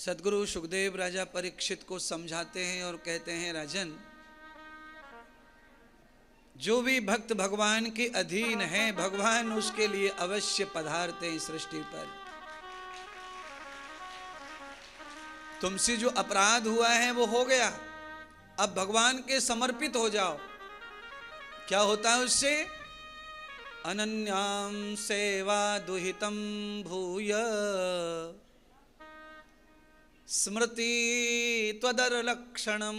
सद्गुरु सुखदेव राजा परीक्षित को समझाते हैं और कहते हैं, राजन, जो भी भक्त भगवान के अधीन है, भगवान उसके लिए अवश्य पधारते हैं सृष्टि पर। तुमसे जो अपराध हुआ है वो हो गया, अब भगवान के समर्पित हो जाओ। क्या होता है उससे? अनन्याम सेवा दुहितम भूय स्मृति त्वदर लक्षणम,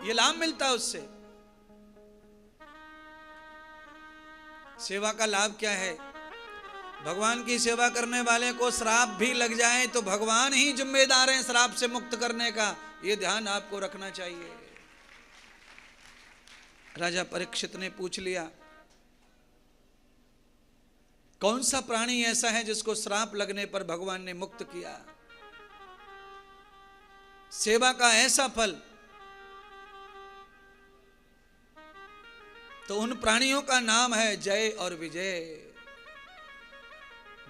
ये लाभ मिलता है उससे। सेवा का लाभ क्या है? भगवान की सेवा करने वाले को श्राप भी लग जाए तो भगवान ही जिम्मेदार हैं श्राप से मुक्त करने का, ये ध्यान आपको रखना चाहिए। राजा परीक्षित ने पूछ लिया, कौन सा प्राणी ऐसा है जिसको श्राप लगने पर भगवान ने मुक्त किया? सेवा का ऐसा फल। तो उन प्राणियों का नाम है जय और विजय।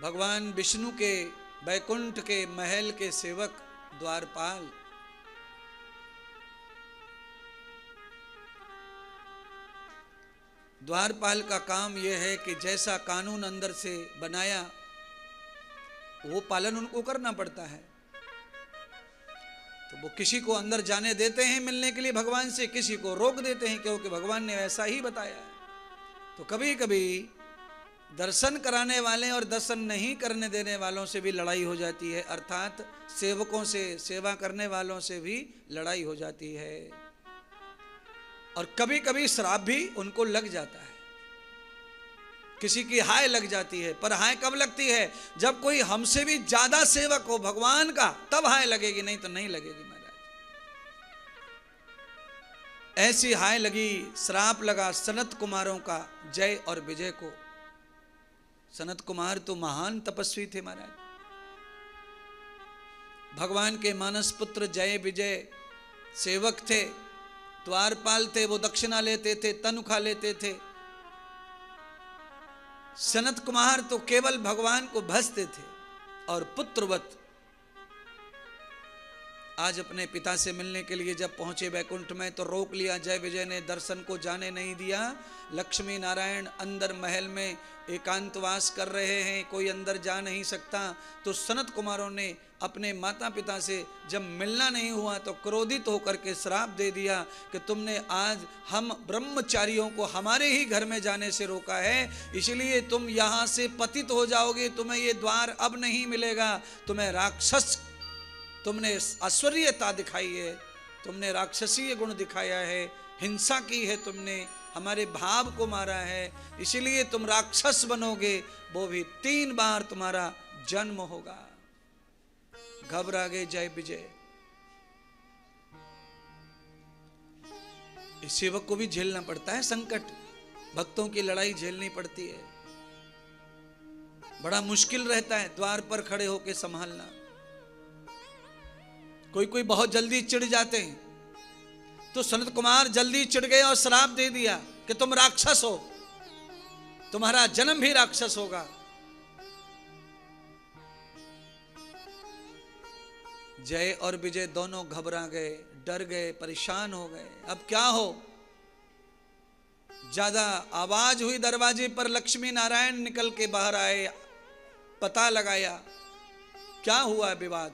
भगवान विष्णु के वैकुंठ के महल के सेवक द्वारपाल। द्वारपाल का काम यह है कि जैसा कानून अंदर से बनाया वो पालन उनको करना पड़ता है। तो वो किसी को अंदर जाने देते हैं मिलने के लिए भगवान से, किसी को रोक देते हैं क्योंकि भगवान ने ऐसा ही बताया है। तो कभी कभी दर्शन कराने वाले और दर्शन नहीं करने देने वालों से भी लड़ाई हो जाती है, अर्थात सेवकों से, सेवा करने वालों से भी लड़ाई हो जाती है। और कभी कभी श्राप भी उनको लग जाता है, किसी की हाय लग जाती है। पर हाय कब लगती है? जब कोई हमसे भी ज्यादा सेवक हो भगवान का, तब हाय लगेगी, नहीं तो नहीं लगेगी महाराज। ऐसी हाय लगी, श्राप लगा सनत कुमारों का जय और विजय को। सनत कुमार तो महान तपस्वी थे महाराज, भगवान के मानस पुत्र जय विजय सेवक थे, द्वारपाल थे। वो दक्षिणा लेते थे, तनख्वाह लेते थे। सनत कुमार तो केवल भगवान को भजते थे और पुत्रवत। आज अपने पिता से मिलने के लिए जब पहुंचे वैकुंठ में तो रोक लिया जय विजय ने, दर्शन को जाने नहीं दिया। लक्ष्मी नारायण अंदर महल में एकांतवास कर रहे हैं, कोई अंदर जा नहीं सकता। तो सनत कुमारों ने अपने माता पिता से जब मिलना नहीं हुआ तो क्रोधित होकर के श्राप दे दिया कि तुमने आज हम ब्रह्मचारियों को हमारे ही घर में जाने से रोका है, इसलिए तुम यहाँ से पतित हो जाओगे, तुम्हें ये द्वार अब नहीं मिलेगा। तुम्हें राक्षस, तुमने ऐश्वर्यता दिखाई है, तुमने राक्षसीय गुण दिखाया है, हिंसा की है, तुमने हमारे भाव को मारा है, इसीलिए तुम राक्षस बनोगे, वो भी 3 बार तुम्हारा जन्म होगा। घबरा गए जय विजय। इस सेवक को भी झेलना पड़ता है संकट, भक्तों की लड़ाई झेलनी पड़ती है, बड़ा मुश्किल रहता है द्वार पर खड़े होकर संभालना। कोई कोई बहुत जल्दी चिढ़ जाते हैं, तो सनत कुमार जल्दी चिढ़ गए और श्राप दे दिया कि तुम राक्षस हो, तुम्हारा जन्म भी राक्षस होगा। जय और विजय दोनों घबरा गए, डर गए, परेशान हो गए। अब क्या हो? ज्यादा आवाज हुई दरवाजे पर, लक्ष्मी नारायण निकल के बाहर आए, पता लगाया क्या हुआ विवाद।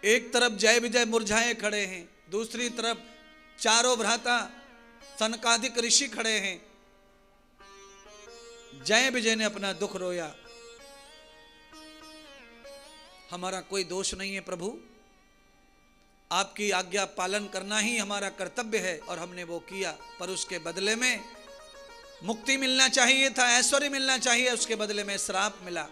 एक तरफ जय विजय मुरझाए खड़े हैं, दूसरी तरफ चारों भ्राता सनकादिक ऋषि खड़े हैं। जय विजय ने अपना दुख रोया, हमारा कोई दोष नहीं है प्रभु, आपकी आज्ञा पालन करना ही हमारा कर्तव्य है और हमने वो किया, पर उसके बदले में मुक्ति मिलना चाहिए था, ऐश्वर्य मिलना चाहिए, उसके बदले में श्राप मिला।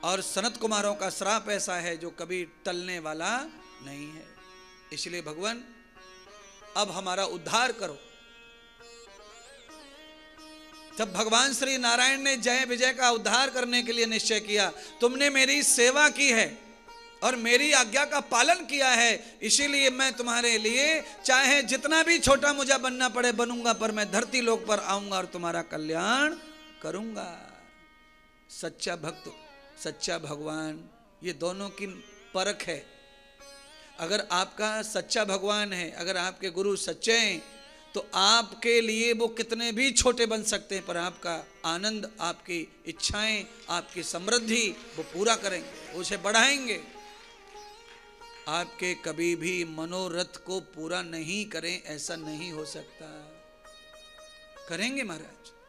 और सनत कुमारों का श्राप ऐसा है जो कभी टलने वाला नहीं है। इसलिए भगवान अब हमारा उद्धार करो। तब भगवान श्री नारायण ने जय विजय का उद्धार करने के लिए निश्चय किया, तुमने मेरी सेवा की है और मेरी आज्ञा का पालन किया है, इसीलिए मैं तुम्हारे लिए चाहे जितना भी छोटा मुझे बनना पड़े बनूंगा, पर मैं धरती लोक पर आऊंगा और तुम्हारा कल्याण करूंगा। सच्चा भक्त, सच्चा भगवान, ये दोनों की परख है। अगर आपका सच्चा भगवान है, अगर आपके गुरु सच्चे हैं, तो आपके लिए वो कितने भी छोटे बन सकते हैं, पर आपका आनंद, आपकी इच्छाएं, आपकी समृद्धि वो पूरा करेंगे, उसे बढ़ाएंगे। आपके कभी भी मनोरथ को पूरा नहीं करें, ऐसा नहीं हो सकता। करेंगे महाराज।